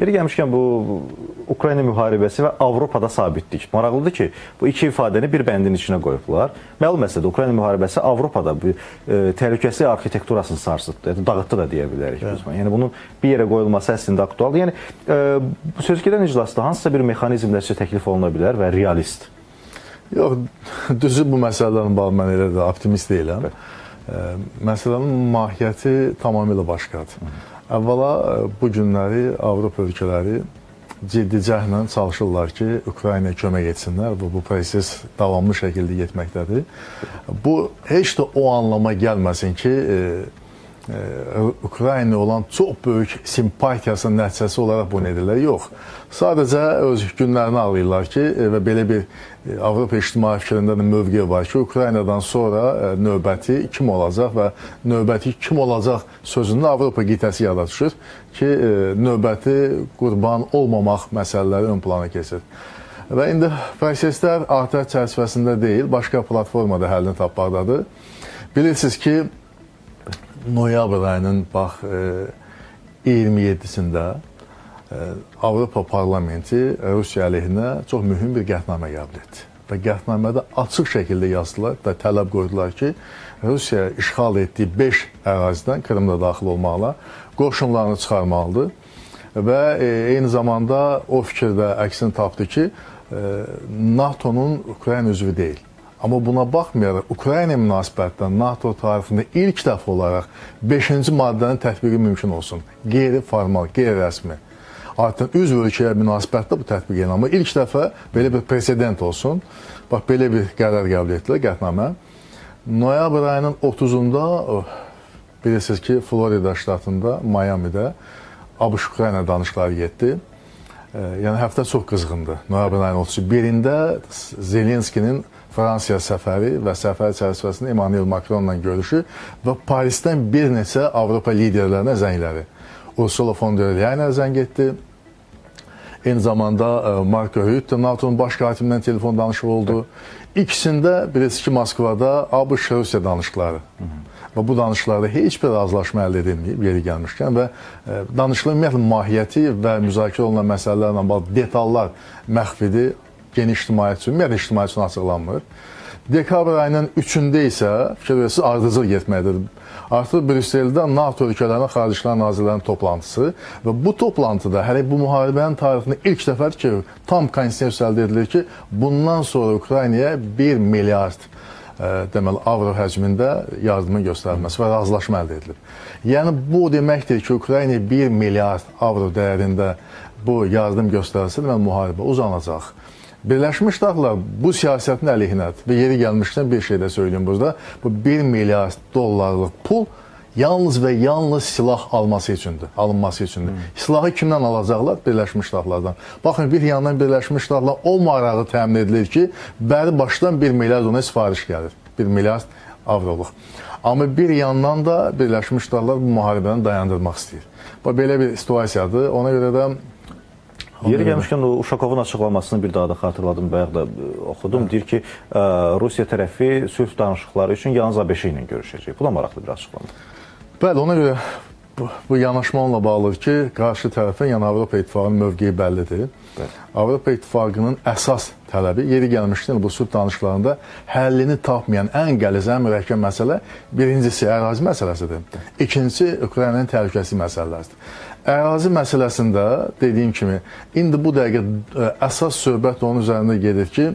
Yeri gəlmişkən bu Ukrayna müharibəsi və Avropada sabitlik. Maraqlıdır ki, bu iki ifadəni bir bəndin içinə qoyublar. Məlum məsələdir, Ukrayna müharibəsi Avropada təhlükəsizlik arxitekturasını sarsıtdı, dağıtdı da deyə bilərik. Yəni bunun bir yerə qoyulması əslində aktualdır. Yəni bu sözgedən iclasda hansısa bir mexanizmlə sizə təklif oluna bilər və realist? Yox, düzü bu məsələdən bağlı mən elə də optimist deyiləm. Məsələnin mahiyyəti tamamilə başqadır. Əvvəla bu günləri Avropa ölkələri ciddi cəhdlə çalışırlar ki, Ukraynaya kömək etsinlər və bu proses davamlı şəkildə getməkdədir. Bu heç də o anlama gəlməsin ki, Ukrayna olan çox böyük simpatiyasının nəticəsi olaraq bunu edirlər. Yox, sadəcə öz günlərini ağlayırlar ki, və belə bir Avropa ictimai fikrində də mövqe var ki, Ukraynadan sonra növbəti kim olacaq və növbəti kim olacaq sözünün Avropa qitəsi yada düşür ki, növbəti qurban olmamaq məsələləri ön plana keçir. Və indi proseslər ATƏT çərçivəsində deyil, başqa platformada həllini tapmaqdadır. Bilirsiniz ki, noyabr ayının 27-sində Avropa Parlamenti Rusiya əleyhinə çox mühüm bir qətnamə qəbul etdi. Və qətnamədə açıq şəkildə yazdılar və tələb qoydular ki, Rusiya işğal etdiyi 5 ərazidən Krımda daxil olmaqla qoşunlarını çıxarmalıdır. Və eyni zamanda o fikirdə əksini tapdı ki, NATO-nun Ukrayna üzvü deyil. Amma buna baxmayaraq, Ukrayna münasibətdən NATO tarixində ilk dəfə olaraq 5-ci maddənin tətbiqi mümkün olsun. Qeyri-formal, qeyri-rəsmi. Artıq üzv ölkəyə münasibətdə bu tətbiq edin. Amma ilk dəfə belə bir presedent olsun. Bax, belə bir qərar qəbul etdilər, qətnamə. Noyabr ayının 30-unda, bilirsiniz ki, Florida ştatında, Miami'də ABŞ-Ukrayna danışıqları getdi. Yəni, həftə çox qızğındı. Noyabr ayının 31-də Zelenskinin Fransiya səfəri və səfər çərçivəsində Emmanuel Macronla görüşü və Parisdən bir neçə Avropa liderlərinə zəngləri. Ursula von der Leyenə zəng etdi. Eyni zamanda Marco Rutte, NATO'nun baş katimindən telefon danışığı oldu. İkisində bilirsiniz ki, Moskvada ABŞ-Rusiya danışıqları. Və bu danışıqlarda heç bir razılaşma əldə edilməyib, yeri gəlmişkən və danışıqların ümumiyyətlə mahiyyəti və müzakirə olunan məsələlərlə bağlı detallar məxfidir. Geniş ictimaiyyət üçün, ümumiyyətlə ictimaiyyət üçün açıqlanmır. Dekabr ayının 3-də isə fikir verirsiniz, ardıcıl getməkdir. Artıq Brüsseldə NATO ölkələrinin Xarici İşlər Nazirlərinin toplantısı və bu toplantıda hələ bu müharibənin tarixində ilk dəfədir ki, tam konsensus əldə edilir ki, bundan sonra Ukraynaya 1 milyard deməli, avro həcmində yardımın göstərilməsi və razılaşma əldə edilir. Yəni, bu deməkdir ki, Ukraynaya 1 milyard avro dəyərində bu yardım göstərilsə, deməli, müharibə uzanacaq. Birləşmiş Ştatlar bu siyasətin əleyhinədir və yeri gəlmişdən bir şey də söyləyeyim burada. Bu 1 milyard dollarlıq pul yalnız və yalnız silah alınması üçündür. Silahı kimdən alacaqlar? Birləşmiş Ştatlardan. Baxın, bir yandan Birləşmiş Ştatlar o marağı təmin edilir ki, bəri başdan 1 milyard ona sifariş gəlir. 1 milyard avroluq. Amma bir yandan da Birləşmiş Ştatlar bu müharibəni dayandırmaq istəyir. Bu belə bir situasiyadır. Ona görə də Yeri gəlmişkən Uşakovun açıqlamasını bir daha da xatırladım, bayaq da oxudum. Deyir ki, Rusiya tərəfi sülh danışıqları üçün yalnız ABŞ ilə görüşəcək. Bu da maraqlı bir açıqlama. Bəli, ona görə bu yanaşma onunla bağlıdır ki, qarşı tərəfin, yəni Avropa İttifaqının mövqeyi bəllidir. Avropa İttifaqının əsas tələbi, yeri gəlmişkən bu sülh danışıqlarında həllini tapmayan ən qəliz, ən mürəkkəb məsələ birincisi ərazi məsələsidir. İkincisi, Ukraynanın təhlükəsizlik məsələləridir. Ərazi məsələsində dediyim kimi, indi bu dəqiqə əsas söhbət onun üzərində gedir ki,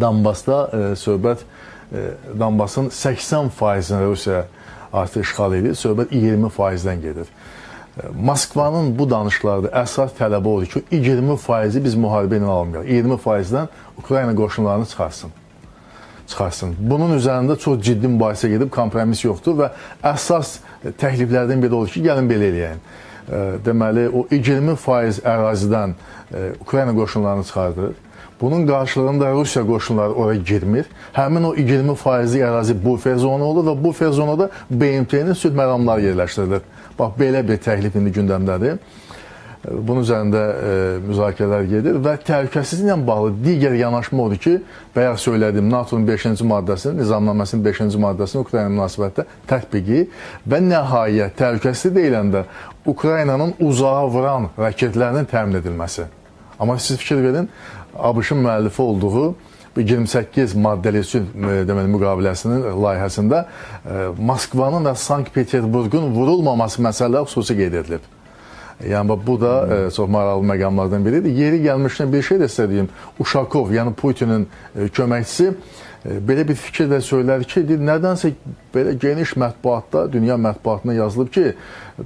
Donbasda söhbət, Donbasın 80%-ni Rusiya artıq işğal edir, söhbət 20%-dən gedir. Moskvanın bu danışıqlarda əsas tələbi odur ki, 20%-i biz müharibə ilə almayaq, 20%-dən Ukrayna qoşunlarını çıxarsın. Bunun üzərində çox ciddi mübahisə gedib, kompromis yoxdur və əsas təkliflərdən biri olur ki, gəlin belə eləyək. Deməli, o 20% ərazidən Ukrayna qoşunlarını çıxardır. Bunun qarşılığında Rusiya qoşunları oraya girmir. Həmin o 20%lik ərazi bufer zonu olur və bufer zonada BMT-nin sülh məramları yerləşdirilir. Bax, belə bir təklif indi gündəmdədir. Bunun üzərində müzakirələr gedir və təhlükəsizliklə bağlı digər yanaşma odur ki, bayaq söylədiyim NATO-nun 5-ci maddəsinin, nizamnaməsinin 5-ci maddəsinin Ukrayna münasibətdə tətbiqi və nəhayət təhlükəsizlik deyiləndə Ukraynanın uzağa vuran raketlərinin təmin edilməsi. Amma siz fikir verin, ABŞ-ın müəllifi olduğu 28 maddəli sülh müqaviləsinin layihəsində Moskvanın və Sankt-Peterburqun vurulmaması məsələləri xüsusi qeyd edilib. Yəni bu da çox maraqlı məqamlardan biridir. Yeri gəlmişdən bir şey də istədiyim, Uşakov, yəni Putinin köməkçisi belə bir fikir də söylər ki, nədənsə belə geniş mətbuatda, dünya mətbuatına yazılıb ki,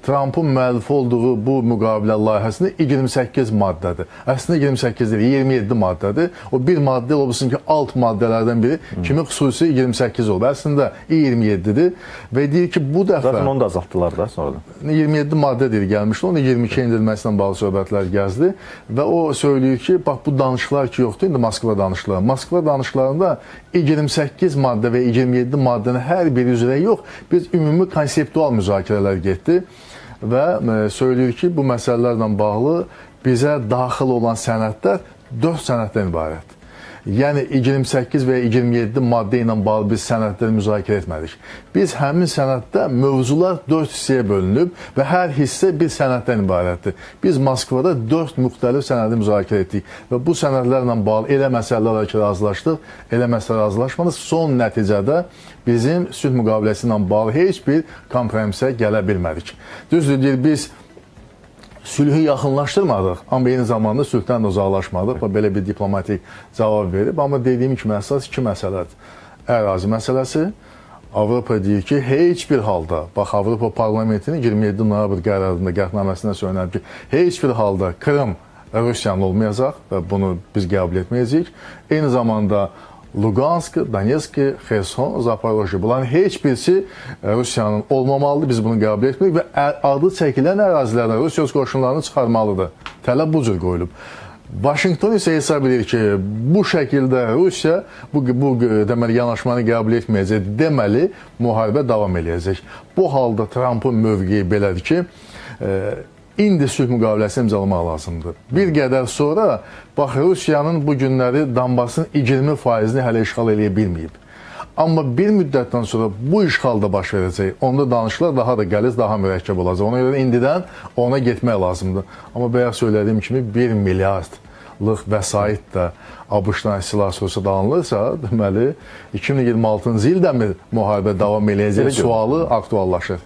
Trumpın müəllifi olduğu bu müqavilə layihəsində 28 maddədir. Əslində 28 deyil, 27 maddədir. O bir maddə olsun ki, alt maddələrdən biri kimi xüsusi 28 olub. Əslində 27-dir və deyir ki, bu dəfə... Zaten onu da azaltdılar da sonradan. 27 maddə deyir gəlmişdi, onu 22 endirilməsilə bağlı söhbətlər gəzdi və o söyləyir ki, bax bu danışıqlar ki yoxdur, indi Moskva danışıqları. Moskva danışıqlarında 28 maddə və 27 maddənin hər biri üzrə yox, biz ümumi konseptual müzakirələr getdi və söyləyir ki, bu məsələlərlə bağlı bizə daxil olan sənədlər 4 sənəddən ibarət. Yəni 28 və 27 maddə ilə bağlı biz sənədləri müzakirə etmədik. Biz həmin sənəddə mövzular 4 hissəyə bölünüb və hər hissə bir sənəddən ibarətdir. Biz Moskvada 4 müxtəlif sənədi müzakirə etdik və bu sənədlərlə bağlı elə məsələlərlə ki, razılaşdıq, elə məsələ razılaşmadıq. Son nəticədə bizim sülh müqaviləsi ilə bağlı heç bir kompromisə gələ bilmədik. Düzdür, deyir, biz sülhü yaxınlaşdırmadıq, amma eyni zamanda sülhdən də uzaqlaşmadıq və belə bir diplomatik cavab verib. Amma dediyim kimi əsas iki məsələdir. Ərazi məsələsi. Avropa deyir ki, heç bir halda, bax Avropa Parlamentinin 27 noyabr qərarında qətnaməsində söylənib ki, heç bir halda Krım Rusiyanın olmayacaq və bunu biz qəbul etməyəcəyik. Eyni zamanda Lugansk, Donetsk, Xerson, Zaporojye, bunların heç birisi Rusiyanın olmamalıdır, biz bunu qəbul etmirik və adı çəkilən ərazilərdən Rusiya qoşunlarını çıxarmalıdır. Tələb bu cür qoyulub. Vaşinqton isə hesab edir ki, bu şəkildə Rusiya bu deməli, yanaşmanı qəbul etməyəcək, deməli, müharibə davam edəcək. Bu halda Trumpın mövqeyi belədir ki, indi sülh müqaviləsini imzalamaq lazımdır. Bir qədər sonra, bax, Rusiyanın bu günləri Donbasın 20%-ni hələ işğal eləyə bilməyib. Amma bir müddətdən sonra bu işğal da baş verəcək. Onda danışıqlar daha da qəliz, daha mürəkkəb olacaq. Ona görə indidən ona getmək lazımdır. Amma bayaq söylədiyim kimi 1 milyardlıq vəsait də ABŞ-dan silah sursat alınırsa, deməli, 2026-cı ildə mi müharibə davam eləyəcək sualı aktuallaşır.